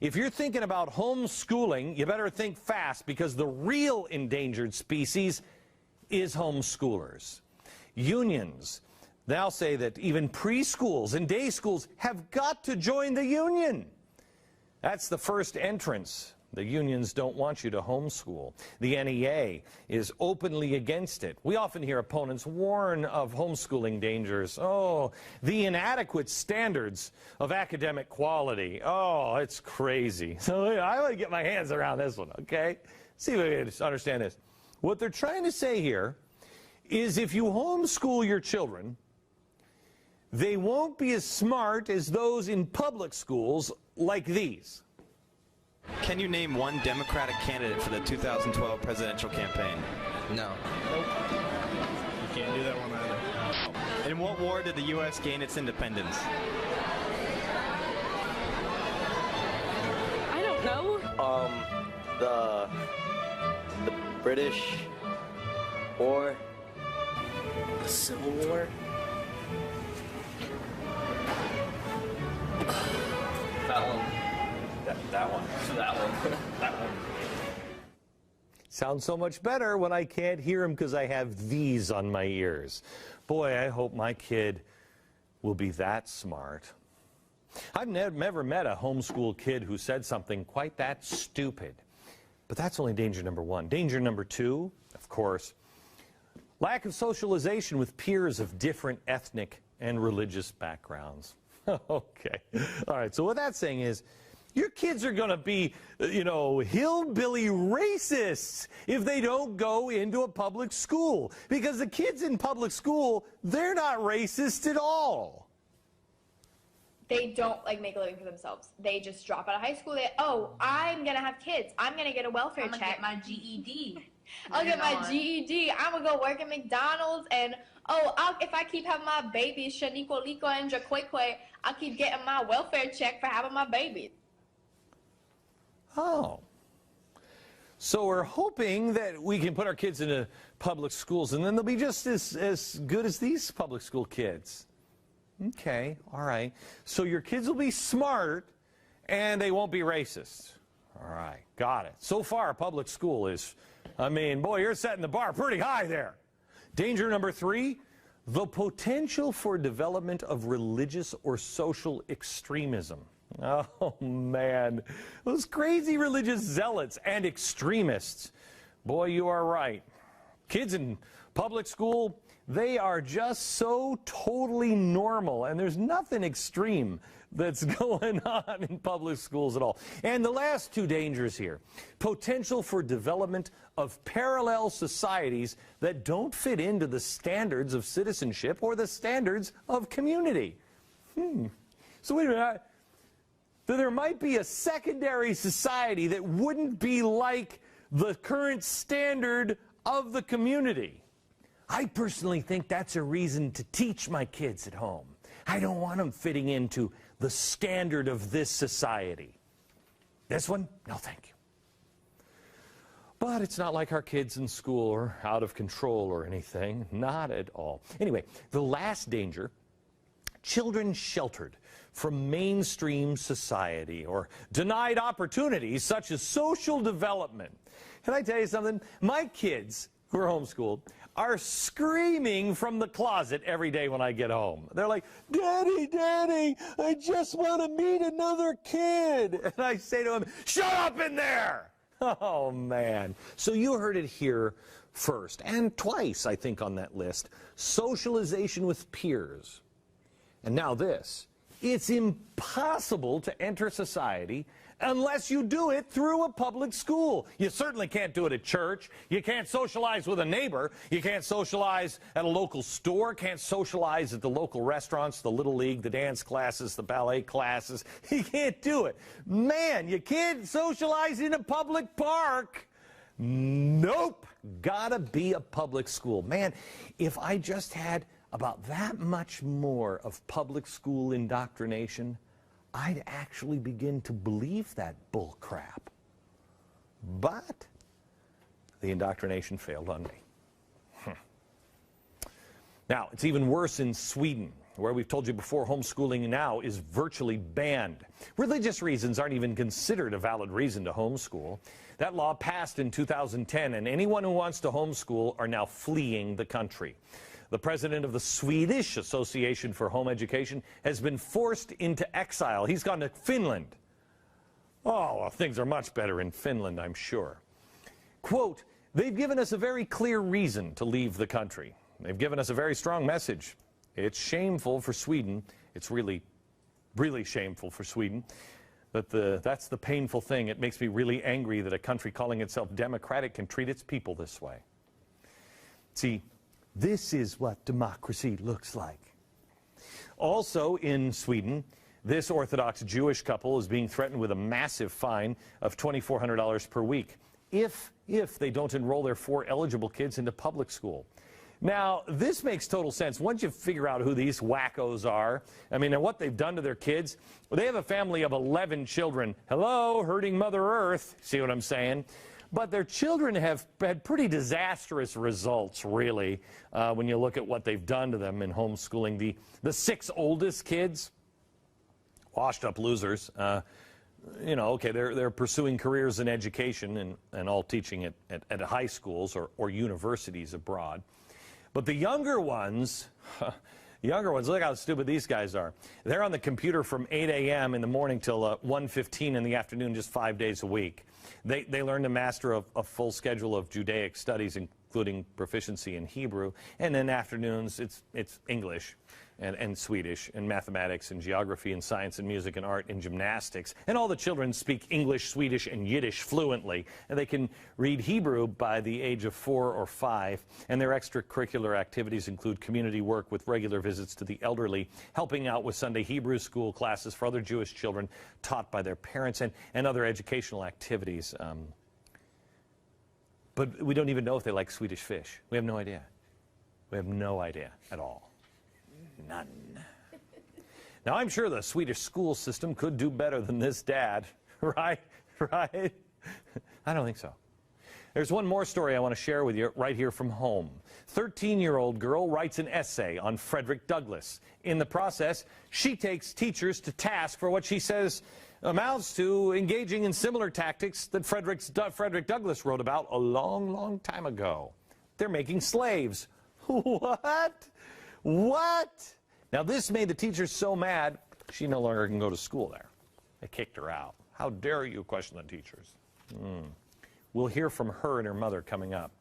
If you're thinking about homeschooling, you better think fast, because the real endangered species is homeschoolers. Unions now say that even preschools and day schools have got to join the union. That's the first entrance. The unions don't want you to homeschool. The NEA is openly against it. We often hear opponents warn of homeschooling dangers. Oh, the inadequate standards of academic quality. Oh, it's crazy. So I want to get my hands around this one, okay? See if we can understand this. What they're trying to say here is if you homeschool your children, they won't be as smart as those in public schools like these. Can you name one Democratic candidate for the 2012 presidential campaign? No. Nope. You can't do that one either. In what war did the U.S. gain its independence? I don't know. The British War, the Civil War. That one. That one. That one. Sounds so much better when I can't hear him because I have these on my ears. Boy, I hope my kid will be that smart. I've never met a homeschool kid who said something quite that stupid. But that's only danger number one. Danger number two, of course, lack of socialization with peers of different ethnic and religious backgrounds. Okay. All right, so what that's saying is, your kids are going to be, hillbilly racists if they don't go into a public school. Because the kids in public school, they're not racist at all. They don't make a living for themselves. They just drop out of high school. I'm going to have kids. I'm going to get a welfare check. I'm going to get my GED. I'll get my GED. I'm going to go work at McDonald's. And, if I keep having my babies, Shaniqua, Liko, and Jaqueque, I'll keep getting my welfare check for having my babies. Oh. So we're hoping that we can put our kids into public schools, and then they'll be just as good as these public school kids. Okay, all right. So your kids will be smart, and they won't be racist. All right, got it. So far, public school is, boy, you're setting the bar pretty high there. Danger number three, the potential for development of religious or social extremism. Oh, man, those crazy religious zealots and extremists. Boy, you are right. Kids in public school, they are just so totally normal, and there's nothing extreme that's going on in public schools at all. And the last two dangers here, potential for development of parallel societies that don't fit into the standards of citizenship or the standards of community. So wait a minute. There might be a secondary society that wouldn't be like the current standard of the community. I personally think that's a reason to teach my kids at home. I don't want them fitting into the standard of this society. This one? No, thank you. But it's not like our kids in school are out of control or anything. Not at all. Anyway, the last danger, children sheltered from mainstream society or denied opportunities such as social development. Can I tell you something? My kids, who are homeschooled, are screaming from the closet every day when I get home. They're like, "Daddy, Daddy, I just want to meet another kid." And I say to them, "Shut up in there!" Oh, man. So you heard it here first, and twice, I think, on that list. Socialization with peers. And now this. It's impossible to enter society unless you do it through a public school. You certainly can't do it at church. You can't socialize with a neighbor. You can't socialize at a local store. Can't socialize at the local restaurants, the Little League, the dance classes, the ballet classes. You can't do it. Man, you can't socialize in a public park. Nope. Gotta be a public school. Man, if I just had about that much more of public school indoctrination, I'd actually begin to believe that bull crap. But the indoctrination failed on me. Now, it's even worse in Sweden. where we've told you before, homeschooling now is virtually banned. Religious reasons aren't even considered a valid reason to homeschool. That law passed in 2010, and anyone who wants to homeschool are now fleeing the country. The president of the Swedish Association for Home Education has been forced into exile. He's gone to Finland. Oh, well, things are much better in Finland, I'm sure. Quote, they've given us a very clear reason to leave the country. They've given us a very strong message. It's shameful for Sweden. It's really, really shameful for Sweden. That's the painful thing. It makes me really angry that a country calling itself democratic can treat its people this way. See, this is what democracy looks like. Also in Sweden, this Orthodox Jewish couple is being threatened with a massive fine of $2,400 per week if they don't enroll their 4 eligible kids into public school. Now, this makes total sense. Once you figure out who these wackos are, I mean, and what they've done to their kids, well, they have a family of 11 children. Hello, hurting Mother Earth, see what I'm saying? But their children have had pretty disastrous results, really, when you look at what they've done to them in homeschooling. The 6 oldest kids, washed up losers, you know, okay, they're pursuing careers in education and all teaching at high schools or universities abroad. But the younger ones, look how stupid these guys are. They're on the computer from 8 a.m. in the morning till 1:15 in the afternoon, just 5 days a week. They learn to master a full schedule of Judaic studies, including proficiency in Hebrew, and then afternoons it's English and Swedish and mathematics and geography and science and music and art and gymnastics. And all the children speak English, Swedish, and Yiddish fluently. And they can read Hebrew by the age of 4 or 5. And their extracurricular activities include community work with regular visits to the elderly, helping out with Sunday Hebrew school classes for other Jewish children taught by their parents, and other educational activities. But we don't even know if they like Swedish fish. We have no idea. We have no idea at all. None. Now, I'm sure the Swedish school system could do better than this dad, right? Right? I don't think so. There's one more story I want to share with you right here from home. 13-year-old girl writes an essay on Frederick Douglass. In the process, she takes teachers to task for what she says amounts to engaging in similar tactics that Frederick Douglass wrote about a long, long time ago. They're making slaves. What? What? Now, this made the teachers so mad, she no longer can go to school there. They kicked her out. How dare you question the teachers? We'll hear from her and her mother coming up.